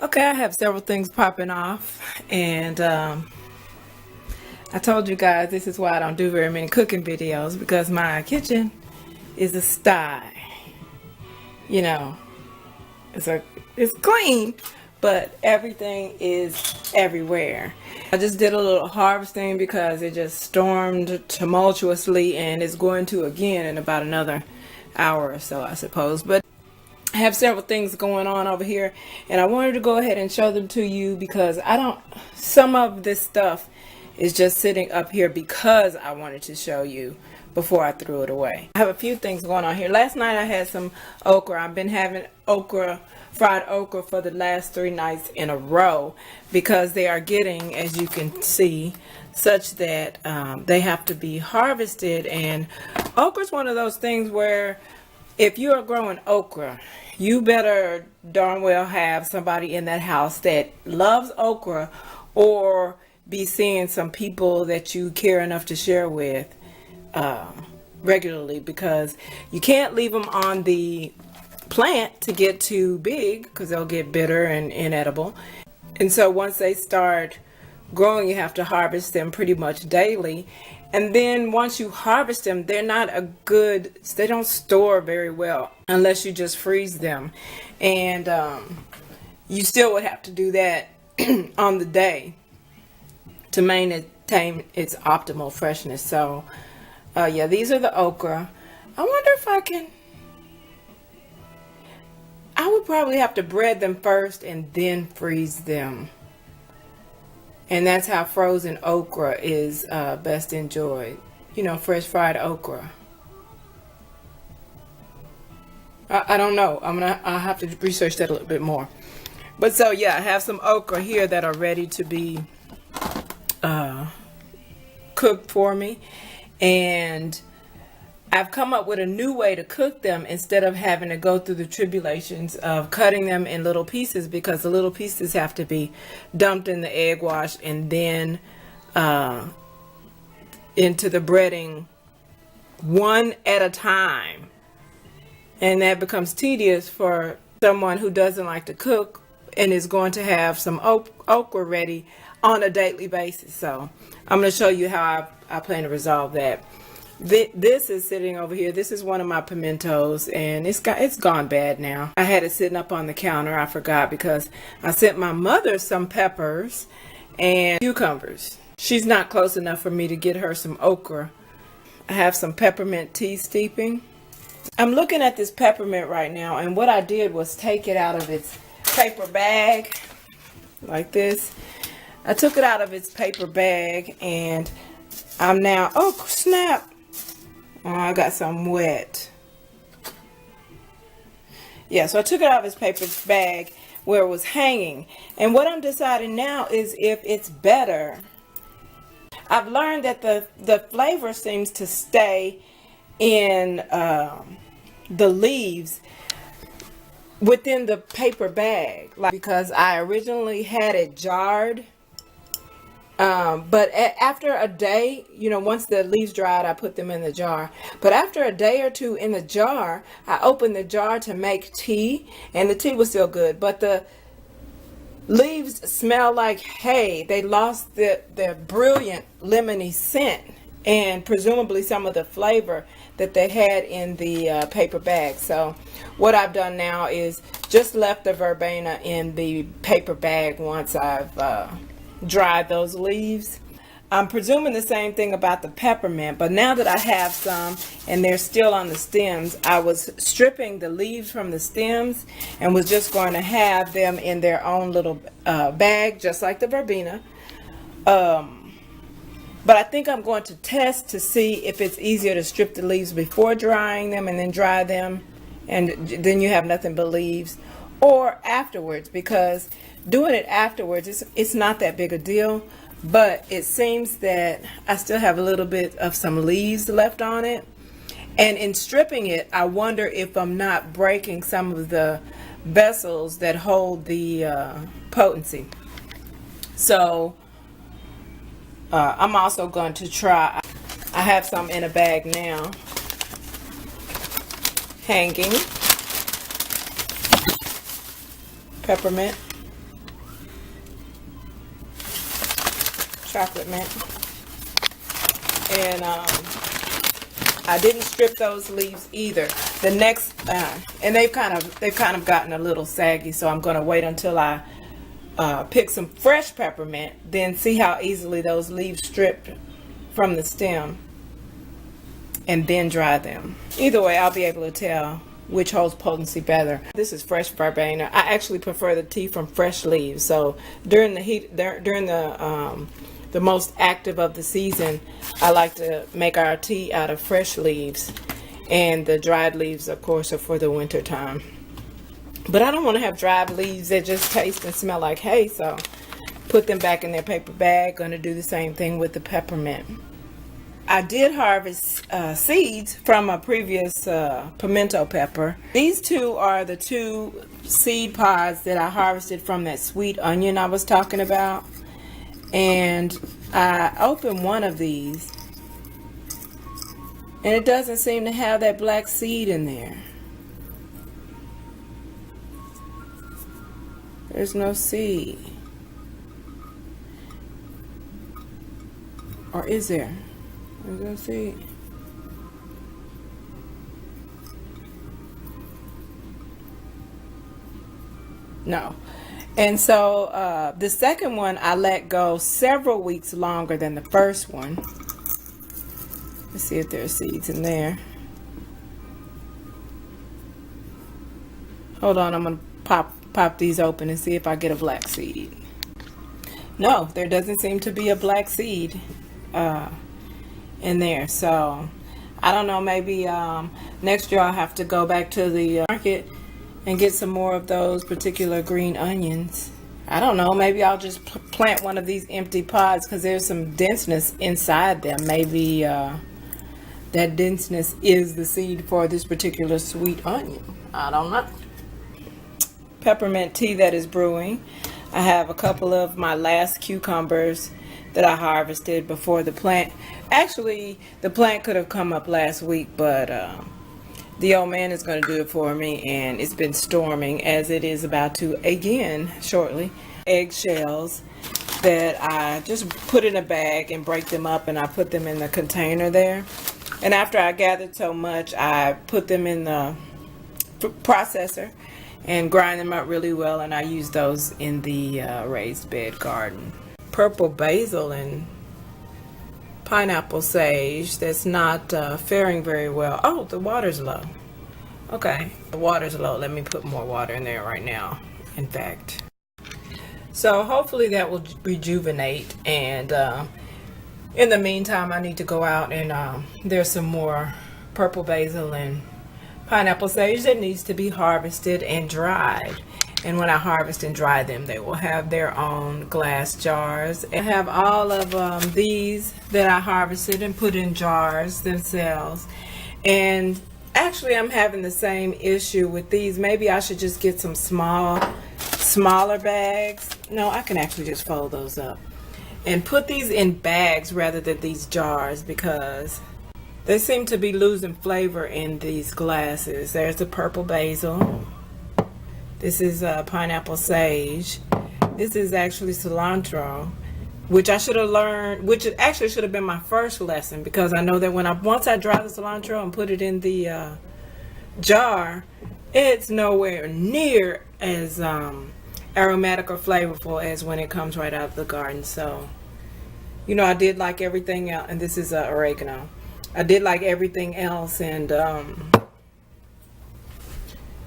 Okay, I have several things popping off, and I told you guys this is why I don't do very many cooking videos, because my kitchen is a sty. You know, it's clean, but everything is everywhere. I just did a little harvesting because it just stormed tumultuously, and it's going to again in about another hour or so, I suppose. But I have several things going on over here, and I wanted to go ahead and show them to you because some of this stuff is just sitting up here because I wanted to show you before I threw it away. I have a few things going on here. Last night I had some okra. I've been having fried okra for the last 3 nights in a row because they are getting, as you can see, such that they have to be harvested. And okra is one of those things where if you are growing okra, you better darn well have somebody in that house that loves okra, or be seeing some people that you care enough to share with regularly, because you can't leave them on the plant to get too big because they'll get bitter and inedible. And so once they start growing, you have to harvest them pretty much daily. And then once you harvest them, they don't store very well unless you just freeze them. And you still would have to do that on the day to maintain its optimal freshness. So yeah, these are the okra. I wonder if I would probably have to bread them first and then freeze them. And that's how frozen okra is best enjoyed. You know, fresh fried okra. I don't know. I'll have to research that a little bit more. But so yeah, I have some okra here that are ready to be cooked for me. And I've come up with a new way to cook them instead of having to go through the tribulations of cutting them in little pieces, because the little pieces have to be dumped in the egg wash and then into the breading one at a time. And that becomes tedious for someone who doesn't like to cook and is going to have some okra ready on a daily basis. So I'm going to show you how I plan to resolve that. This is sitting over here. This is one of my pimentos, and it's gone bad now. I had it sitting up on the counter. I forgot because I sent my mother some peppers and cucumbers. She's not close enough for me to get her some okra. I have some peppermint tea steeping. I'm looking at this peppermint right now, and what I did was take it out of its paper bag like this. I took it out of its paper bag, and I'm now, oh snap, oh, I got some wet. Yeah, so I took it out of its paper bag where it was hanging, and what I'm deciding now is if it's better. I've learned that the flavor seems to stay in the leaves within the paper bag, because I originally had it jarred. But after a day, you know, once the leaves dried, I put them in the jar. But after a day or two in the jar, I opened the jar to make tea, and the tea was still good. But the leaves smell like hay. They lost their brilliant lemony scent, and presumably some of the flavor that they had in the paper bag. So what I've done now is just left the verbena in the paper bag once I've dried those leaves. I'm presuming the same thing about the peppermint, but now that I have some and they're still on the stems, I was stripping the leaves from the stems and was just going to have them in their own little bag, just like the verbena. But I think I'm going to test to see if it's easier to strip the leaves before drying them and then dry them, and then you have nothing but leaves, or afterwards, because doing it afterwards, it's not that big a deal. But it seems that I still have a little bit of some leaves left on it. And in stripping it, I wonder if I'm not breaking some of the vessels that hold the potency. So I'm also going to try, I have some in a bag now, hanging, peppermint. chocolate mint. And I didn't strip those leaves either. The next, and they've kind of gotten a little saggy, so I'm going to wait until I pick some fresh peppermint, then see how easily those leaves stripped from the stem, and then dry them. Either way, I'll be able to tell which holds potency better. This is fresh verbena. I actually prefer the tea from fresh leaves. So during the heat, during the most active of the season, I like to make our tea out of fresh leaves, and the dried leaves, of course, are for the winter time. But I don't want to have dried leaves that just taste and smell like hay, so put them back in their paper bag. Going to do the same thing with the peppermint. I did harvest seeds from a previous pimento pepper. These two are the two seed pods that I harvested from that sweet onion I was talking about. And I opened one of these, and it doesn't seem to have that black seed in there. There's no seed. Or is there? There's no seed. No. And so the second one I let go several weeks longer than the first one. Let's see if there are seeds in there. Hold on, I'm going to pop these open and see if I get a black seed. No, there doesn't seem to be a black seed in there. So I don't know, maybe next year I'll have to go back to the market and get some more of those particular green onions. I don't know, maybe I'll just plant one of these empty pods because there's some denseness inside them. Maybe that denseness is the seed for this particular sweet onion. I don't know. Peppermint tea that is brewing. I have a couple of my last cucumbers that I harvested before the plant. Actually, the plant could have come up last week, but the old man is going to do it for me, and it's been storming, as it is about to again shortly. Eggshells that I just put in a bag and break them up, and I put them in the container there. And after I gathered so much, I put them in the processor and grind them up really well, and I use those in the raised bed garden. Purple basil and pineapple sage that's not faring very well. Oh, the water's low. Okay, the water's low. Let me put more water in there right now, in fact. So hopefully that will rejuvenate, and in the meantime I need to go out and there's some more purple basil and pineapple sage that needs to be harvested and dried. And when I harvest and dry them, they will have their own glass jars. I have all of these that I harvested and put in jars themselves. And actually, I'm having the same issue with these. Maybe I should just get some smaller bags. No, I can actually just fold those up and put these in bags rather than these jars, because they seem to be losing flavor in these glasses. There's the purple basil. This is pineapple sage. This is actually cilantro, which I should have learned, which actually should have been my first lesson, because I know that once I dry the cilantro and put it in the jar, it's nowhere near as aromatic or flavorful as when it comes right out of the garden. So, you know, I did like everything else, and this is oregano. I did like everything else, and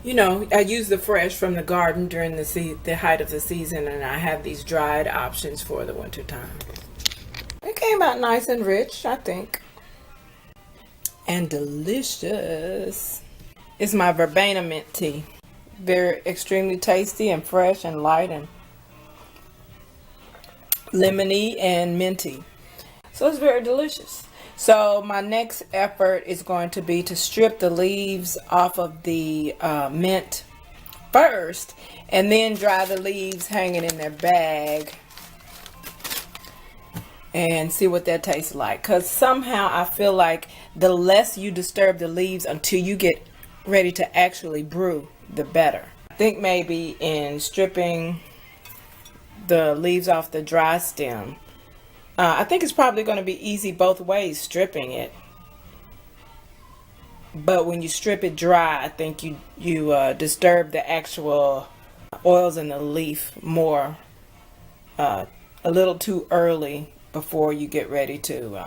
you know, I use the fresh from the garden during the height of the season, and I have these dried options for the winter time. It came out nice and rich, I think, and delicious. It's my verbena mint tea. Very extremely tasty and fresh and light and lemony and minty. So it's very delicious. So my next effort is going to be to strip the leaves off of the mint first, and then dry the leaves hanging in their bag and see what that tastes like. Because somehow I feel like the less you disturb the leaves until you get ready to actually brew, the better. I think maybe in stripping the leaves off the dry stem, I think it's probably going to be easy both ways stripping it. But when you strip it dry, I think you disturb the actual oils in the leaf more a little too early before you get ready to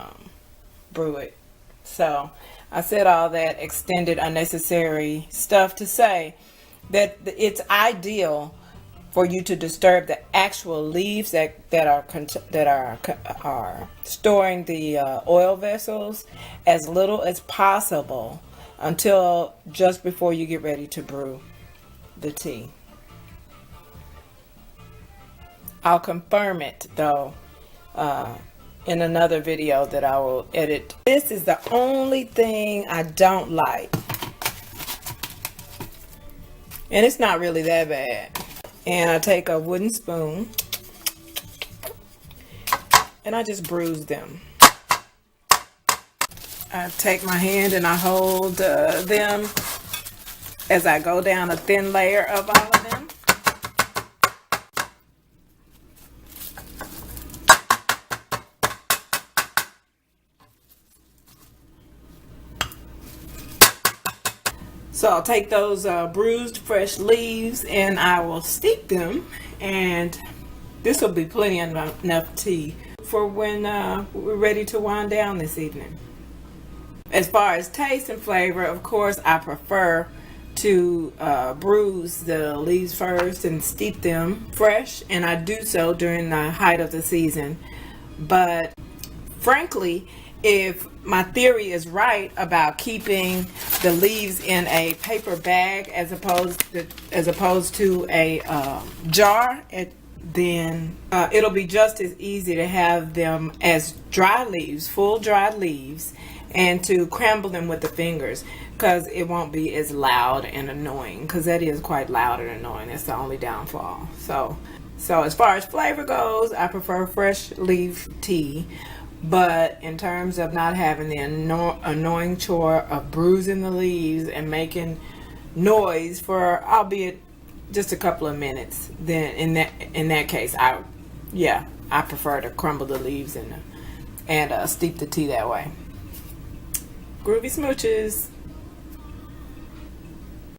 brew it. So I said all that extended unnecessary stuff to say that it's ideal for you to disturb the actual leaves that are storing the oil vessels as little as possible until just before you get ready to brew the tea. I'll confirm it though in another video that I will edit. This is the only thing I don't like, and it's not really that bad. And I take a wooden spoon and I just bruise them. I take my hand and I hold them as I go down a thin layer of all of them. So I'll take those bruised fresh leaves and I will steep them, and this will be plenty enough tea for when we're ready to wind down this evening. As far as taste and flavor, of course, I prefer to bruise the leaves first and steep them fresh, and I do so during the height of the season. But frankly, if my theory is right about keeping the leaves in a paper bag as opposed to a jar, then it'll be just as easy to have them as dry leaves, full dried leaves, and to crumble them with the fingers, because it won't be as loud and annoying, because that is quite loud and annoying. That's the only downfall. So as far as flavor goes, I prefer fresh leaf tea. But in terms of not having the annoying chore of bruising the leaves and making noise for, albeit just a couple of minutes, then in that case, I prefer to crumble the leaves and steep the tea that way. Groovy smooches.